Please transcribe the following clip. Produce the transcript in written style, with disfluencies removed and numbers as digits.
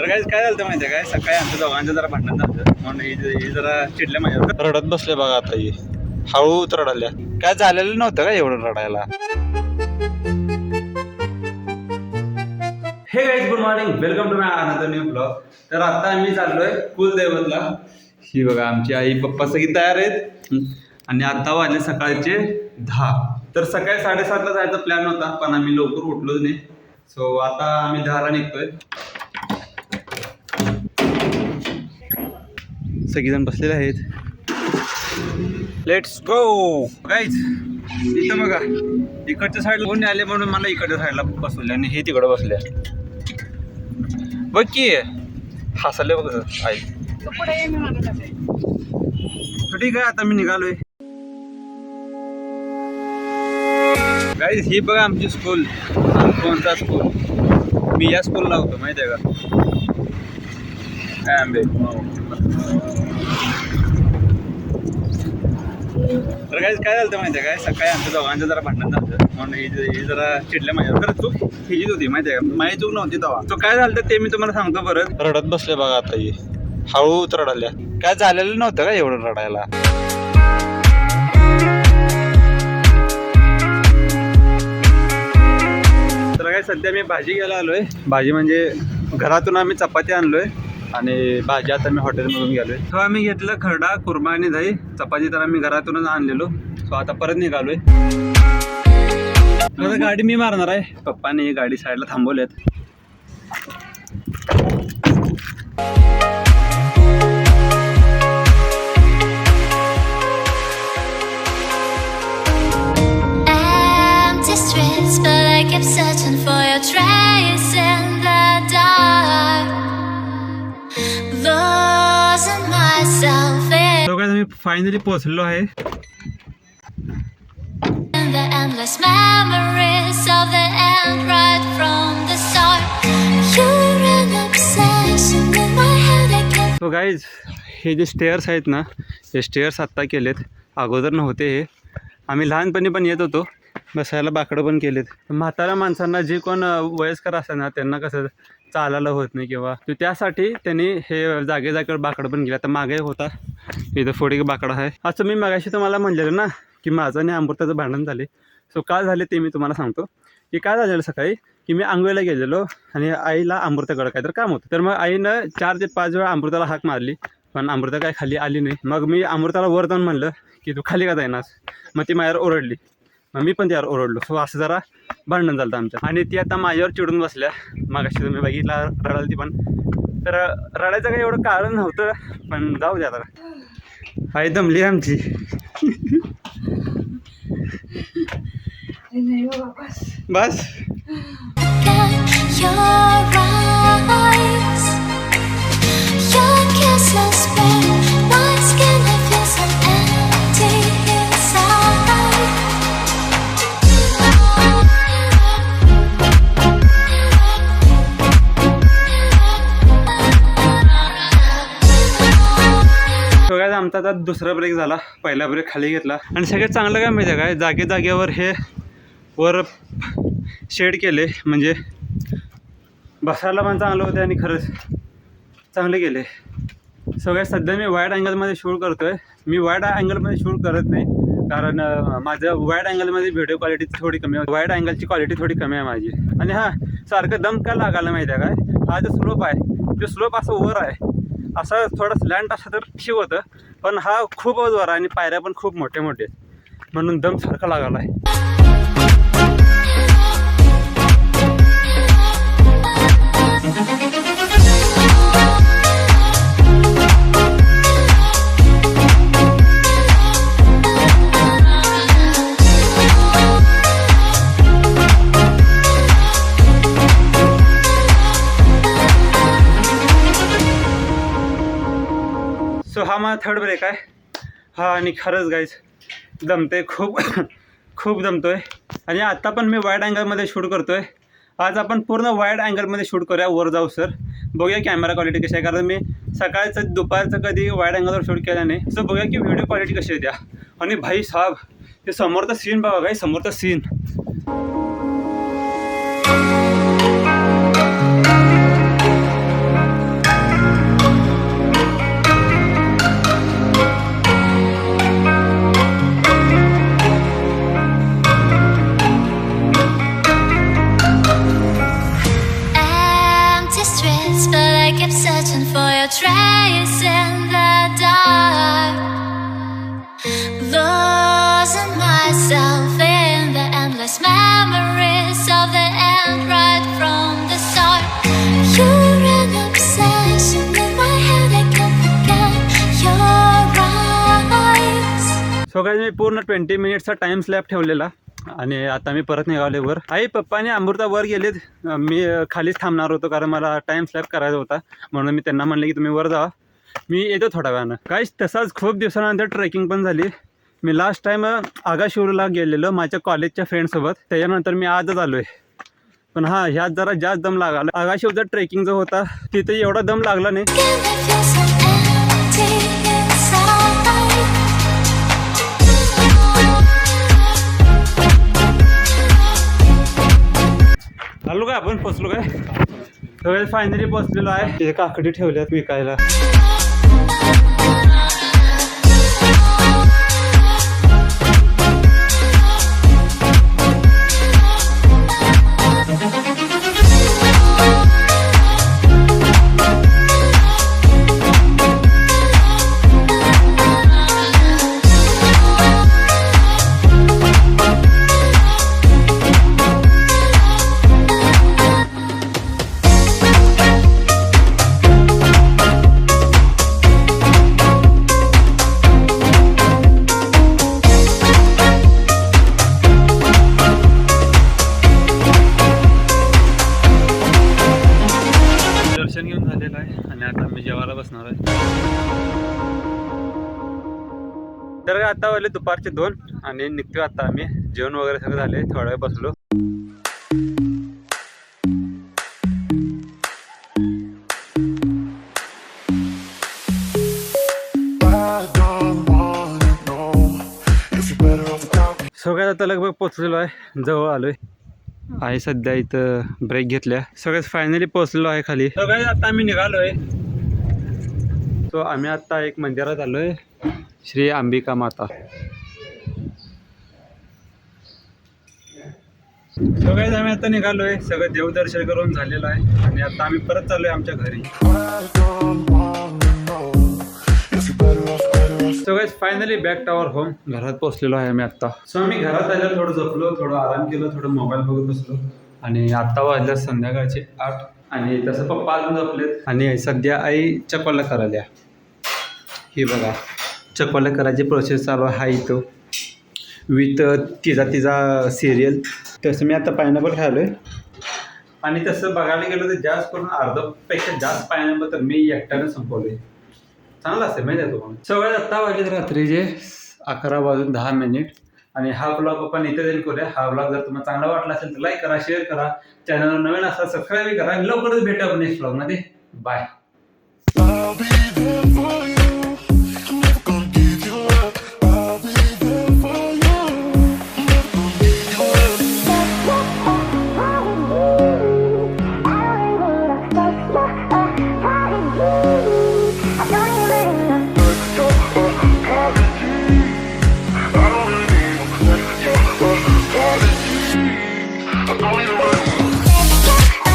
तर काय झालं माहिती आहे काय, सकाळी आमच्या दोघांचं जरा भांडण झालं म्हणून ही जरा चिडल्या माझ्या रडत बसले बघा. आता ही हळूच रडाल्या. काय झालेलं नव्हतं का एवढं रडायला. Hey guys, good morning, welcome to my another new blog. तर आता आम्ही चाललोय कुलदैवतला. ही बघा आमची आई पप्पा सगळी तयार आहेत आणि आता वाजले सकाळचे 10. तर सकाळी 7:30ला जायचा प्लॅन होता पण आम्ही लवकर उठलोच नाही. सो आता आम्ही 10ला निघतोय. सगळीजण बसलेले आहेत. Let's go guys. इथं बघा इकडच्या साईडला कोणी आले म्हणून मला इकडच्या साईडला बसवले आणि हे तिकडं बसले. बघ की हसले बघ आई. ठीक आहे आता मी निघालोय. गाईज ही बघा आमची स्कूल. कोणता स्कूल? मी या स्कूलला होतो माहिती आहे का. तर काय झालं माहिती आहे काय, सकाळी आमच्या दोघांचं जरा भांडण झालं म्हणून ही जरा चिडल्या माझ्या. तर चूक हिजीच होती माहिती आहे का, माझी चूक नव्हती तेव्हा. तो काय झालं ते मी तुम्हाला सांगतो परत. रडत बसले बघा आता ही हळूच रडाल्या. काय झालेलं नव्हतं का एवढं रडायला. तर काय सध्या मी भाजी घ्यायला आलोय. भाजी म्हणजे घरातून आम्ही चपाती आणलोय आणि भाजी आता मी हॉटेलमधून गेलोय. तो आम्ही घेतलं खरडा, कुर्मा आणि दही. चपाती तर आम्ही घरातूनच आणलेलो. सो आता परत निघालोय. आता गाडी मी मारणार आहे. पप्पाने गाडी साईडला थांबवल्यात. मी फायनली पोहोचलो आहे. तो गाईज हे जे स्टेअर्स आहेत ना, हे स्टेअर्स आत्ता केलेत, अगोदर नव्हते हे. आम्ही लहानपणी पण येत होतो. बसायला बाकडं पण केलेत. म्हाताऱ्या माणसांना जे कोण वयस्कर असतात ना त्यांना कसं चालायला होत नाही किंवा त्यासाठी त्यांनी हे जागेवर बाकडं पण केलं. तर मागे होता इथं फोडी बाकडं आहे. असं मी मागाशी तुम्हाला म्हणलेलं ना की माझं आणि अमृताचं भांडण झाले. सो काय झाले ते मी तुम्हाला सांगतो. की काय झालेलं सकाळी की मी आंघोळीला गेलेलो आणि आईला अमृताकडं काहीतरी काम होतं. तर मग आईनं 4 ते 5 वेळा अमृताला हाक मारली पण अमृता काय खाली आली नाही. मग मी अमृताला वर जाऊन म्हणलं की तू खाली का जाईनास. मग ती माझ्यावर ओरडली. मग मी पण त्यावर ओरडलो. सो असं जरा भांडण झालं आमच्या. आणि ती आता माझ्यावर चिडून बसल्या. मागाशी तुम्ही बघितला रडाल ती पण. तर रडायचं काही एवढं कारण नव्हतं पण जाऊ द्या. आता आई दमली आमची. बस आमचा आता दुसरा ब्रेक झाला. पहिला ब्रेक खाली घेतला आणि सगळ्यात चांगलं काय माहिती आहे काय, जागेवर हे वर शेड केले म्हणजे बसायला पण चांगलं होते आणि खरंच चांगले केले. सगळ्यात सध्या मी वाईड अँगलमध्ये शूट करतो आहे. मी वाईड अँगलमध्ये शूट करत नाही कारण माझं वाईड अँगलमध्ये व्हिडिओ क्वालिटी थोडी कमी आहे. वाईड अँगलची क्वालिटी थोडी कमी आहे माझी. आणि हां, सारखं दम का लागायला माहिती आहे काय, हा जो स्लोप आहे जो स्लोप असं वर आहे, असं थोडं स्लँट असं तर ठीक होतं पण हा खूप वर आहे आणि पायऱ्या पण खूप मोठे मोठे म्हणून दम सारखा लागायला आहे. सो हा माझा थर्ड ब्रेक आहे हा. आणि खरंच गाईज दमते खूप खूप दमतोय. आणि आत्ता पण मी वाईड अँगलमध्ये शूट करतोय. आज आपण पूर्ण वाईड अँगलमध्ये शूट करूया वर जाऊ सर. बघूया कॅमेरा क्वालिटी कशी आहे कारण मी सकाळचं दुपारचं कधी वाईड अँगलवर शूट केलं नाही. सो बघूया की व्हिडिओ क्वालिटी कशी येत्या. आणि भाई साहब ते समोरचा सीन बघा काही समोरचा scene. keep searching for your trace in the dark, losing myself in the endless memories of the end right from the start. You're an obsession in my head, I can't forget your eyes. So guys मी पूर्ण 20 मिनिट्सचा time slab ठेवलेला आणि आता मी परत निघाले वर. आई पप्पा आणि अमृता वर गेलेत. मी खालीच थांबणार होतो कारण मला टाइम स्लॅब करायचा होता, म्हणून मी त्यांना म्हणले की तुम्ही वर जावा, मी येतो थोड्या वेळानं. काहीच तसाच खूप दिवसानंतर ट्रेकिंग पण झाली. मी लास्ट टाईम आगाशिवला गेलेलो माझ्या कॉलेजच्या फ्रेंडसोबत, त्याच्यानंतर मी आजच आलो आहे. पण हां, ह्यात जरा जास्त दम लागला. आगाशिवचा ट्रेकिंग जो होता तिथे एवढा दम लागला नाही. Again, I feel so empty inside. आलो काय आपण, पोचलो काय? सगळे फायनली पोचलेलो आहे. तिथे काकडी ठेवल्यात विकायला. दर्शन घेऊन झालेलं आहे आणि आता मी जेवायला बसणार आहे. तर आता वाजले दुपारचे 2 आणि निघतो आता आम्ही. जेवण वगैरे सगळं झाले, थोडा वेळ बसलो. सगळ्यात आता लगभग पोचलेलो आहे, जवळ आलोय. आहे सध्या इथं ब्रेक घेतल्या. सगळ्यात फायनली पोहोचलेलो आहे खाली. सगळ्यात आता आम्ही निघालोय. सो आम्ही आता एक मंदिरात आलोय, श्री अंबिका माता. सगळ्यात आम्ही आता निघालोय, सगळं देवदर्शन करून झालेलं आहे आणि आता आम्ही परत चाललोय आमच्या घरी. सगळ्यात finally back to our home. घरात पोहोचलेलो आहे आम्ही आता. सो आम्ही घरात आल्यावर थोडं झोपलो, थोडं आराम केलं, थोडं मोबाईल बघत बसलो आणि आता वाजल्या संध्याकाळचे 8 आणि तसं पप्पा अजून झोपलेत आणि सध्या आई चकोल्या करायला. ही बघा चकोल्या करायची प्रोसेस चालू आहे इथं विथ तिचा सिरियल. तसं मी आता पायनॅपल खायलोय आणि तसं बघायला गेलं तर जास्त करून अर्धापेक्षा जास्त पायनॅपल तर मी एकट्याने संपवले. चांगलं असते माहिती आहे तुम्हाला. सगळ्यात आत्ता वाजलेत रात्रीचे 11:10 आणि हा ब्लॉग आपण इथे देईल करूया. हा ब्लॉग जर तुम्हाला चांगला वाटला असेल तर लाईक करा, शेअर करा, चॅनलवर नवीन असा सबस्क्राईब करा. लवकरच भेटू आपण नेक्स्ट ब्लॉगमध्ये. बाय.